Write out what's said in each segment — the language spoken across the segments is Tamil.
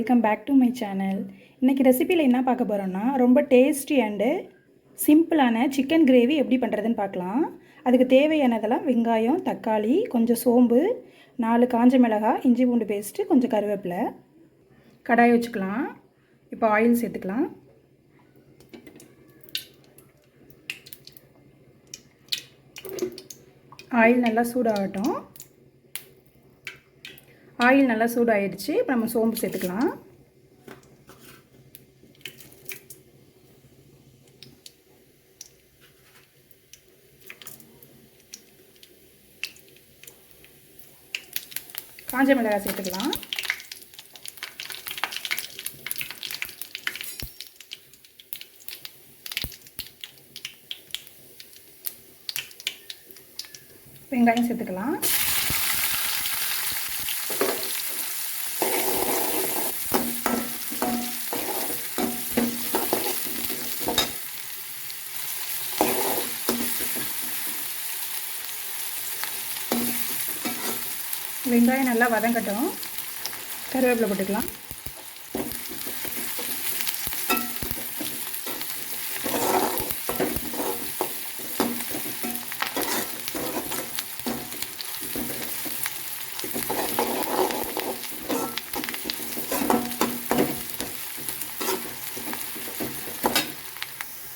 Welcome back to my channel. இன்றைக்கி ரெசிபியில் என்ன பார்க்க போகிறோன்னா, ரொம்ப டேஸ்டி அண்டு சிம்பிளான சிக்கன் கிரேவி எப்படி பண்ணுறதுன்னு பார்க்கலாம். அதுக்கு தேவையானதெல்லாம் வெங்காயம், தக்காளி, கொஞ்சம் சோம்பு, 4 காஞ்ச மிளகாய், இஞ்சி பூண்டு பேஸ்ட்டு, கொஞ்சம் கருவேப்பிலை. கடாய் வச்சுக்கலாம். இப்போ ஆயில் சேர்த்துக்கலாம். ஆயில் நல்லா சூடாகட்டும். ஆயில் நல்லா சூடாகிடுச்சு. இப்போ நம்ம சோம்பு சேர்த்துக்கலாம். காஞ்ச மிளகாய் சேர்த்துக்கலாம். வெங்காயம் சேர்த்துக்கலாம். வெங்காயம் நல்லா வதங்கட்டும். கருவேப்பிலை போட்டுக்கலாம்.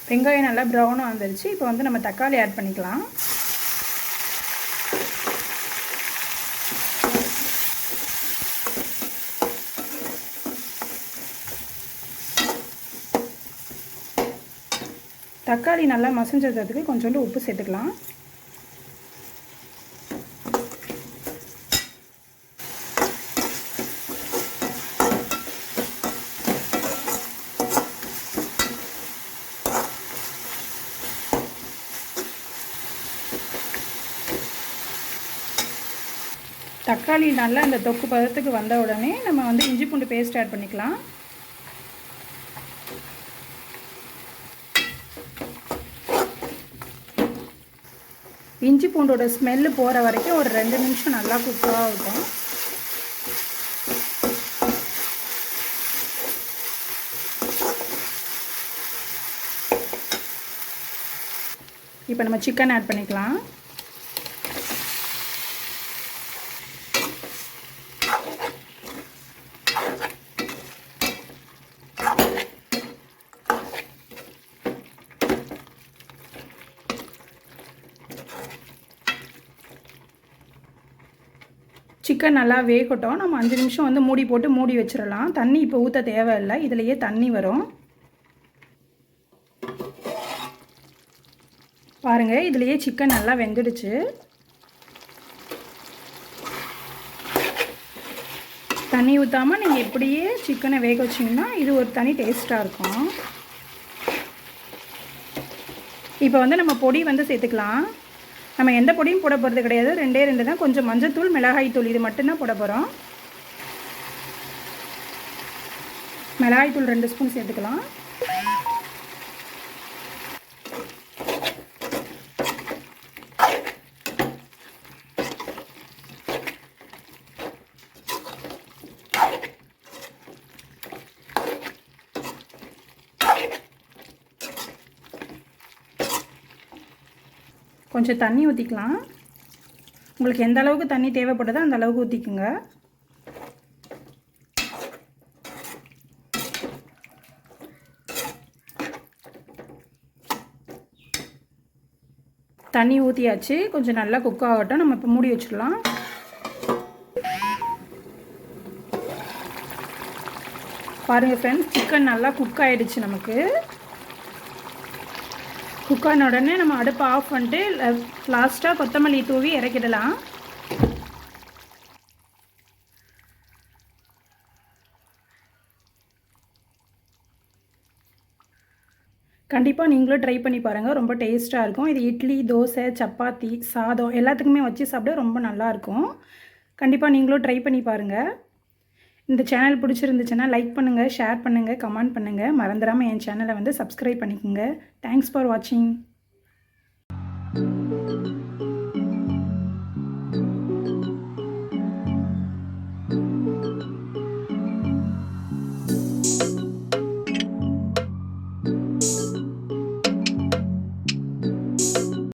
வெங்காயம் நல்லா ப்ரௌனாக வந்துருச்சு. இப்போ வந்து நம்ம தக்காளி ஆட் பண்ணிக்கலாம். தக்காளி நல்லா மசிஞ்சதுக்கு கொஞ்சோண்டு உப்பு சேர்த்துக்கலாம். தக்காளி நல்லா இந்த தொக்கு பதத்துக்கு வந்த உடனே நம்ம வந்து இஞ்சி பூண்டு பேஸ்ட் ஆட் பண்ணிக்கலாம். இஞ்சி பூண்டோட ஸ்மெல்லு போகிற வரைக்கும் ஒரு 2 நிமிஷம் நல்லா குக் ஆகும். இப்போ நம்ம சிக்கன் ஆட் பண்ணிக்கலாம். சிக்கன் நல்லா வேகட்டும். நம்ம 5 நிமிஷம் வந்து மூடி போட்டு மூடி வச்சிடலாம். தண்ணி இப்போ ஊற்ற தேவையில்லை. இதிலையே தண்ணி வரும் பாருங்கள். இதிலையே சிக்கன் நல்லா வெந்துடுச்சு. தண்ணி ஊற்றாமல் நீங்கள் இப்படியே சிக்கனை வேக வச்சிங்கன்னா இது ஒரு தனி டேஸ்ட்டாக இருக்கும். இப்போ வந்து நம்ம பொடி வந்து சேர்த்துக்கலாம். நம்ம எந்த பொடியும் போட போகிறது கிடையாது. 2 தான். கொஞ்சம் மஞ்சத்தூள், மிளகாய்த்தூள், இது மட்டும்தான் போட போகிறோம். மிளகாய்த்தூள் 2 ஸ்பூன் சேர்த்துக்கலாம். கொஞ்சம் தண்ணி ஊற்றிக்கலாம். உங்களுக்கு எந்த அளவுக்கு தண்ணி தேவைப்படுதோ அந்த அளவுக்கு ஊற்றிக்குங்க. தண்ணி ஊற்றியாச்சு. கொஞ்சம் நல்லா குக் ஆகட்டும். நம்ம இப்போ மூடி வச்சிடலாம். பாருங்கள் ஃப்ரெண்ட்ஸ், சிக்கன் நல்லா குக் ஆகிடுச்சு. நமக்கு குக் ஆன உடனே நம்ம அடுப்பை ஆஃப் பண்ணிட்டு லாஸ்ட்டாக கொத்தமல்லி தூவி இறக்கிடலாம். கண்டிப்பாக நீங்களும் ட்ரை பண்ணி பாருங்கள். ரொம்ப டேஸ்ட்டாக இருக்கும். இது இட்லி, தோசை, சப்பாத்தி, சாதம் எல்லாத்துக்குமே வச்சு சாப்பிட ரொம்ப நல்லாயிருக்கும். கண்டிப்பாக நீங்களும் ட்ரை பண்ணி பாருங்கள். இந்த சேனல் பிடிச்சிருந்துச்சுன்னா லைக் பண்ணுங்கள், ஷேர் பண்ணுங்கள், கமெண்ட் பண்ணுங்கள். மறந்துடாமல் என் சேனலை வந்து சப்ஸ்கிரைப் பண்ணிக்கோங்க. தேங்க்ஸ் ஃபார் வாட்சிங்.